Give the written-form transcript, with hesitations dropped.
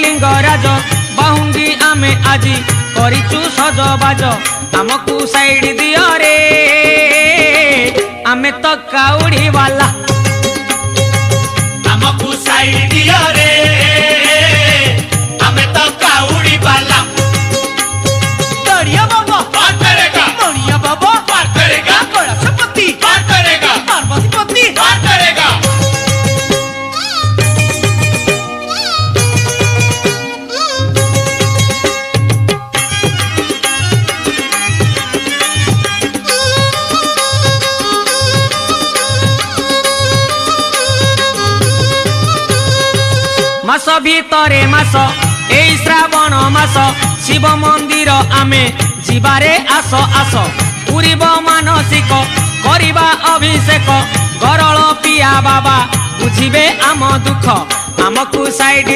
लिंगराज बाहुंगी आमे आजी करिचु सजबाज आमकु साइड दियो रे आमे तो काउड़ी वाला आमकु साइड दियो रे आमे तो काउड़ी वाला दरिया बाबा पार करेगा दरिया बाबा पार करेगा कैलाशपति पार करेगा पार्वतीपति पार करेगा। मास भितरे मास एई श्रावण मास शिव मंदिर आमे जीवारे आस आस पूरीब मानसिक करिबा अभिषेक गरल पिया बाबा बुझिबे आम दुख आमकु साइड